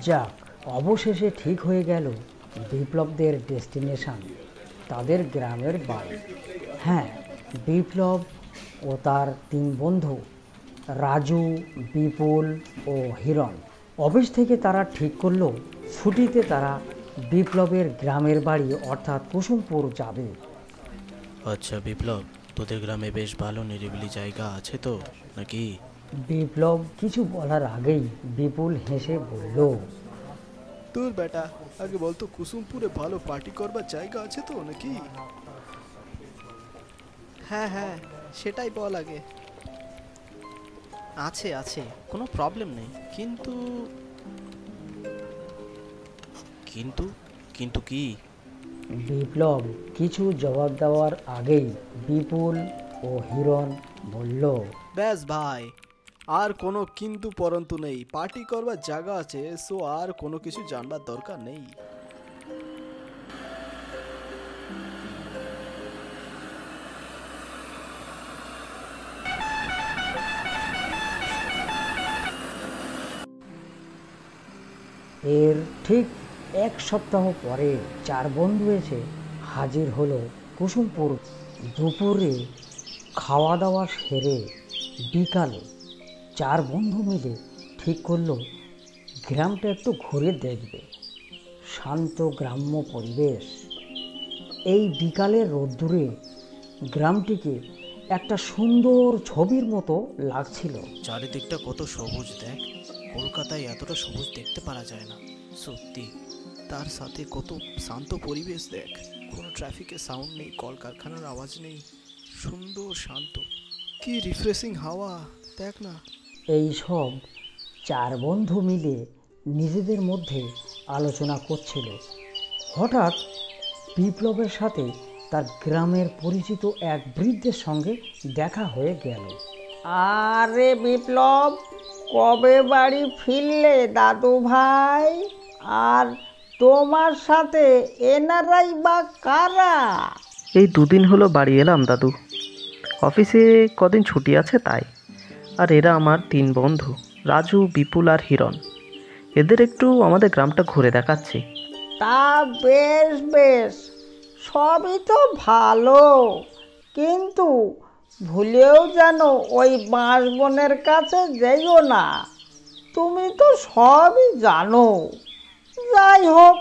যাক, অবশেষে ঠিক হয়ে গেল বিপ্লবদের ডেস্টিনেশন, তাদের গ্রামের বাড়ি। হ্যাঁ, বিপ্লব ও তার তিন বন্ধু রাজু, বিপুল ও হিরণ অফিস থেকে তারা ঠিক করলো ছুটিতে তারা বিপ্লবের গ্রামের বাড়ি অর্থাৎ কুসুমপুর যাবে। আচ্ছা বিপ্লব, তোদের গ্রামে বেশ ভালো নিরিবিলি জায়গা আছে তো নাকি? বিপ্লব কিছু বলার আগেই বিপুল হেসে বলল, তোর বেটা, আগে বলতো কুসুমপুরে ভালো পার্টি করবার জায়গা আছে তো নাকি? হ্যাঁ হ্যাঁ, সেটাই বল আগে। আছে আছে, কোনো প্রবলেম নেই, কিন্তু কিন্তু কিন্তু কি? বিপ্লব কিছু জবাব দেওয়ার আগেই বিপুল ও হিরণ বলল, ব্যাস ভাই, আর কোনো কিন্তু পরন্তু নেই। পার্টি করবার জায়গা আছে, সো আর কোনো কিছু জানবার দরকার নেই। এর ঠিক এক সপ্তাহ পরে চার বন্ধু এসে হাজির হলো কুসুমপুর। দুপুরে খাওয়া দাওয়া সেরে বিকালে চার বন্ধু মিলে ঠিক করলো গ্রামটা একটু ঘুরে দেখবে। শান্ত গ্রাম্য পরিবেশ, এই বিকালের রোদ্দুরে গ্রামটিকে একটা সুন্দর ছবির মতো লাগছিল। চারিদিকটা কত সবুজ দেখ, কলকাতায় এতটা সবুজ দেখতে পারা যায় না সত্যি। তার সাথে কত শান্ত পরিবেশ দেখ, কোনো ট্রাফিকের সাউন্ড নেই, কলকারখানার আওয়াজ নেই, সুন্দর শান্ত, কি রিফ্রেশিং হাওয়া দেখ না। এই সব চার বন্ধু মিলে নিজেদের মধ্যে আলোচনা করছিল। হঠাৎ বিপ্লবের সাথে তার গ্রামের পরিচিত এক বৃদ্ধের সঙ্গে দেখা হয়ে গেল। আরে বিপ্লব, কবে বাড়ি ফিরলে দাদু ভাই? আর তোমার সাথে এনারাই বা কারা? এই দুদিন হলো বাড়ি এলাম দাদু। অফিসে কদিন ছুটি আছে তাই। আর এরা আমার তিন বন্ধু রাজু, বিপুল আর হিরণ। এদের একটু আমাদের গ্রামটা ঘুরে দেখাচ্ছি। তা বেশ বেশ, সবই তো ভালো, কিন্তু ভুলেও যেন ওই বাঁশবনের কাছে যেও না। তুমি তো সবই জানো। যাই হোক,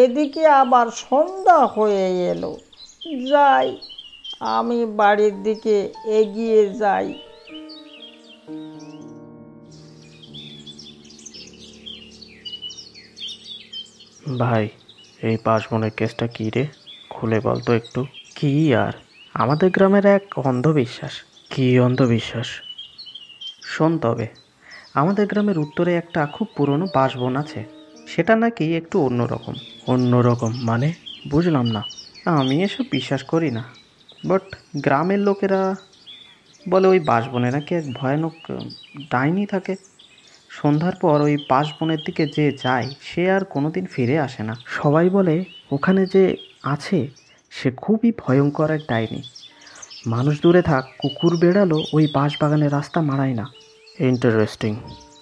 এদিকে আবার সন্ধ্যা হয়ে এলো। যাই, আমি বাড়ির দিকে এগিয়ে যাই। ভাই, এই বাঁশবনের কেসটা কী রে? খুলে বল তো একটু। কি আর, আমাদের গ্রামের এক অন্ধবিশ্বাস। কি অন্ধবিশ্বাস? শোন তবে, আমাদের গ্রামের উত্তরে একটা খুব পুরনো বাঁশবন আছে। সেটা নাকি একটু অন্যরকম। অন্যরকম মানে? বুঝলাম না। আমি এসব বিশ্বাস করি না, বাট গ্রামের লোকেরা বলে ওই বাঁশবনে নাকি এক ভয়ানক ডাইনি থাকে। সন্ধ্যার পর ওই বাঁশবনের দিকে যে যায় সে আর কোনোদিন ফিরে আসে না। সবাই বলে ওখানে যে আছে সে খুবই ভয়ঙ্কর এক ডাইনি। মানুষ দূরে থাক, কুকুর বেড়ালো ওই বাঁশবাগানের রাস্তা মাড়ায় না। ইন্টারেস্টিং,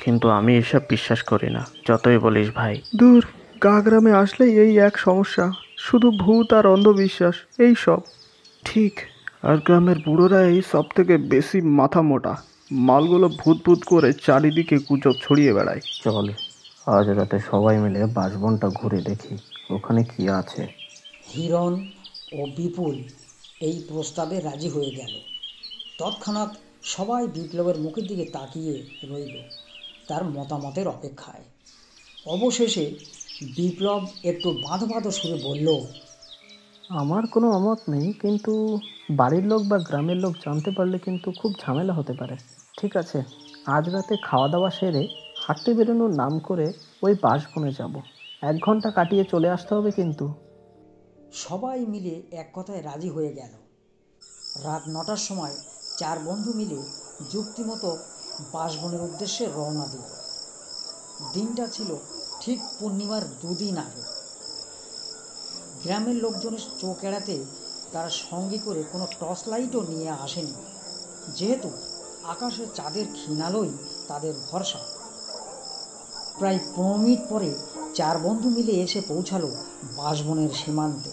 কিন্তু আমি এসব বিশ্বাস করি না, যতই বলিস ভাই। দূর, গা গ্রামে আসলেই এই এক সমস্যা, শুধু ভূত আর অন্ধবিশ্বাস এই সব। ঠিক, আর গ্রামের বুড়োরা এই সব থেকে বেশি মাথা মোটা। মালগুলো ভূত ভূত করে চারিদিকে গুজব ছড়িয়ে বেড়ায়। চল, আজ রাতে সবাই মিলে বাঁশবনটা ঘুরে দেখি ওখানে কি আছে। হিরণ ও বিপুল এই প্রস্তাবে রাজি হয়ে গেল। তৎক্ষণাৎ সবাই বিপ্লবের মুখের দিকে তাকিয়ে রইল তার মতামতের অপেক্ষায়। অবশেষে বিপ্লব একটু বাঁধো বাঁধো সুরে বলল, আমার কোনো অমত নেই, কিন্তু বাড়ির লোক বা গ্রামের লোক জানতে পারলে কিন্তু খুব ঝামেলা হতে পারে। ঠিক আছে, আজ রাতে খাওয়া দাওয়া সেরে হাঁটতে বেরোনোর নাম করে ওই বাঁশবনে যাব। 1 ঘন্টা কাটিয়ে চলে আসতে হবে কিন্তু। সবাই মিলে এক কথায় রাজি হয়ে গেল। রাত 9টার সময় চার বন্ধু মিলে যুক্তিমতো বাঁশবনের উদ্দেশ্যে রওনা দিল। দিনটা ছিল ঠিক পূর্ণিমার দুদিন আগে। গ্রামের লোকজনের চোখ এড়াতে তারা সঙ্গে করে কোনো টর্চ লাইটও নিয়ে আসেনি, যেহেতু আকাশে চাঁদের ক্ষীণ আলোই তাদের ভরসা। প্রায় 15 মিনিট পরে 4 বন্ধু মিলে এসে পৌঁছালো বাঁশবনের সীমান্তে।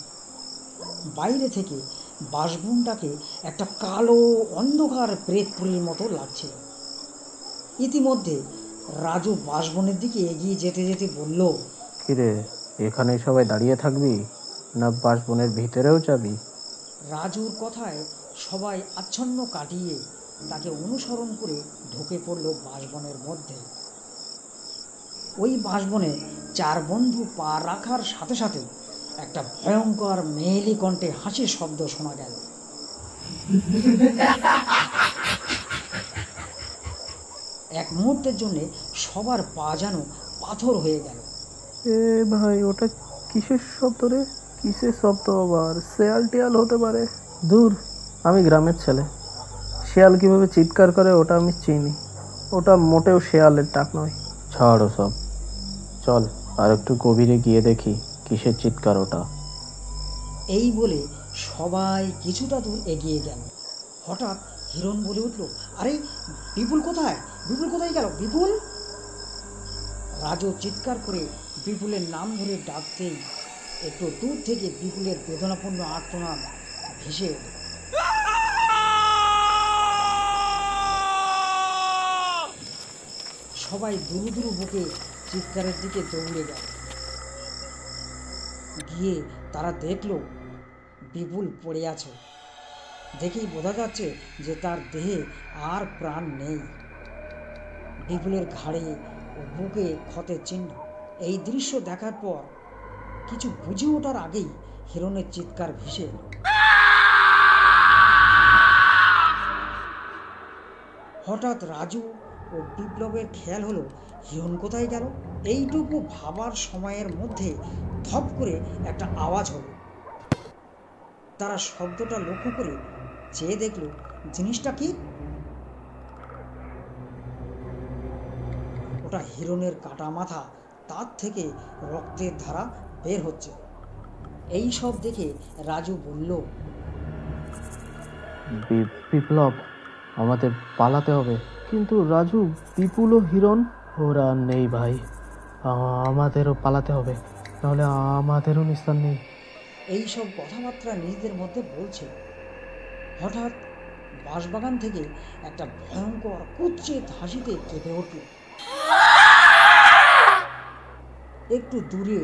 বাইরে থেকে বাঁশবনটাকে একটা কালো অন্ধকার প্রেতপুরীর মতো লাগছিল। ইতিমধ্যে রাজু বাঁশবনের দিকে এগিয়ে যেতে যেতে বলল, কিরে, এখানে সবাই দাঁড়িয়ে থাকবি না বাঁশবনের ভিতরেও যাবি? রাজুর কথায় সবাই আচ্ছন্ন কাটিয়ে তাকে অনুসরণ করে ঢুকে পড়ল বাঁশবনের মধ্যে। ওই বাঁশবনে 4 বন্ধু পা রাখার সাথে সাথে একটা ভয়ঙ্কর মেয়েলি কণ্ঠে হাসির শব্দ শোনা গেল। এক মুহূর্তের জন্য সবার পা যেন পাথর হয়ে গেল। এ ভাই, ওটা কিসের শব্দ রে? কিসের শব্দ আবার? শেয়াল টিয়াল হতে পারে। দূর, আমি গ্রামের ছেলে, শেয়াল কিভাবে চিৎকার করে ওটা আমি চিনি। ওটা মোটেও শেয়ালের ডাক নয়। ছাড়ো সব, চল আর একটু গভীরে গিয়ে দেখি কিসের চিৎকার ওটা। এই বলে সবাই কিছুটা দূর এগিয়ে গেল। হঠাৎ হিরণ বলে উঠল, আরে বিপুল কোথায়? বিপুল কোথায় গেল? বিপুল! রাজু চিৎকার করে বিপুলের নাম ধরে ডাকতেই একটু দূর থেকে বিপুলের বেদনাপূর্ণ আর্তনাদ ভেসে এলো। সবাই দুরু দুরু বুকে চিৎকারের দিকে দৌড়ে গেল। গিয়ে তারা দেখলো বিপুল পড়ে আছে। দেখেই বোঝা যাচ্ছে যে তার দেহে আর প্রাণ নেই। বিপুলের ঘাড়ে ও বুকে ক্ষতের চিহ্ন। এই দৃশ্য দেখার পর কিছু বুঝে ওঠার আগেই হিরণের চিৎকার ভেসে এলো। হঠাৎ রাজু ও বিপ্লবের খেয়াল হলো হিরণ কোথায় গেল। এইটুকু ভাবার সময়ের মধ্যে ধপ করে একটা আওয়াজ হলো। তারা শব্দটা লক্ষ্য করে চেয়ে দেখলো জিনিসটা কি। ওটা হিরণের কাটা মাথা, তার থেকে রক্তের ধারা বের হচ্ছে। এই সব দেখে রাজু বলল, বিপ্লব, আমাদের পালাতে হবে। কিন্তু রাজু, বিপুল ও হিরণ ওরা নেই ভাই, আমাদেরও পালাতে হবে, নাহলে আমাদেরও নিস্তার নেই। এই সব কথাবার্তা নিজেদের মধ্যে বলছে। হঠাৎ বাঁশবাগান থেকে একটা ভয়ঙ্কর কুৎসিত হাসিতে কেঁপে উঠল। একটু দূরে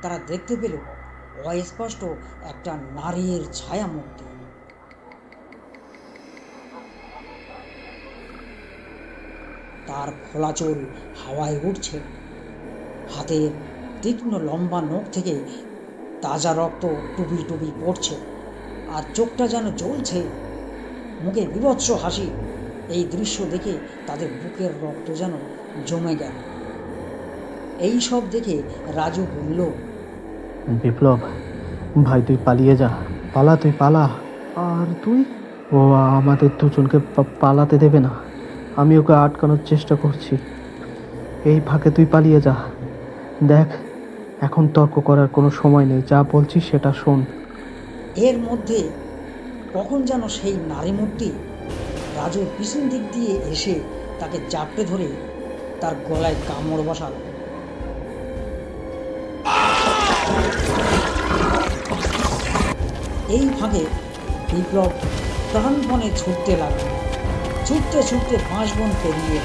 তারা দেখতে পেল অস্পষ্ট একটা নারীর ছায়া মূর্তি। তার খোলা চুল হাওয়ায় উঠছে, হাতের তীক্ষ্ণ লম্বা নখ থেকে তাজা রক্ত টুপি টুপি পড়ছে, আর চোখটা যেন জ্বলছে, মুখে বীভৎস হাসি। এই দৃশ্য দেখে তাদের বুকের রক্ত যেন জমে গেল। এই সব দেখে রাজু বলল, বিপ্লব ভাই, তুই পালিয়ে যা, পালা, তুই পালা। আর তুই? ও আমাদের দুজনকে পালাতে দেবে না, আমি ওকে আটকানোর চেষ্টা করছি। এই ফাঁকে তুই পালিয়ে যা। দেখ, এখন তর্ক করার কোনো সময় নেই, যা বলছি সেটা শোন। এর মধ্যে কখন যেন সেই নারী মূর্তি রাজুর পিছন দিক দিয়ে এসে তাকে জাপটে ধরে তার গলায় কামড় বসাল। এই ফাঁকে বিপ্লব প্রাণপণে ছুটতে লাগলো। ছুটতে ছুটতে বাঁশবন পেরিয়ে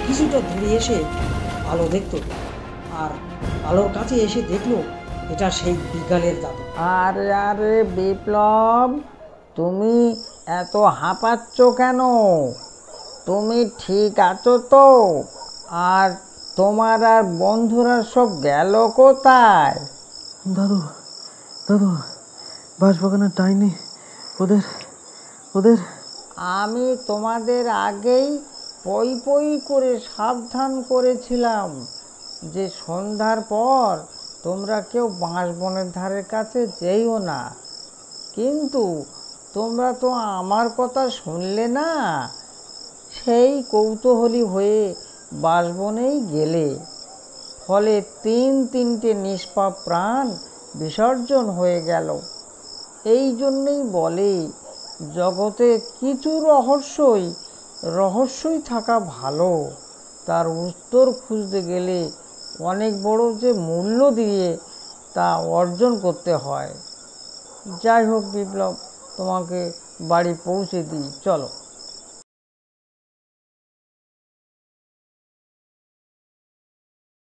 কিছুটা দূরে এসে আলো দেখত, আর আলোর কাছে এসে দেখলো এটা সেই বিকালের দাদু। আরে আরে বিপ্লব, তুমি এত হাঁপাচ্ছ কেন? তুমি ঠিক আছো তো? আর তোমার আর বন্ধুরা সব গেল কোথায়? দাদু, দাদু, বাঁশবাগানের ডাইনি ওদের ওদের আমি তোমাদের আগেই পই পই করে সাবধান করেছিলাম যে সন্ধ্যার পর তোমরা কেউ বাঁশবনের ধারের কাছে যেও না, কিন্তু তোমরা তো আমার কথা শুনলে না। সেই কৌতূহলী হয়ে বাঁশবনেই গেলে, ফলে তিনটে নিষ্পাপ প্রাণ বিসর্জন হয়ে গেল। এই জন্যেই বলে, জগতে কিছু রহস্যই থাকা ভালো, তার উত্তর খুঁজতে গেলে অনেক বড় যে মূল্য দিয়ে তা অর্জন করতে হয়। যাই হোক বিপ্লব, তোমাকে বাড়ি পৌঁছে দিই, চলো।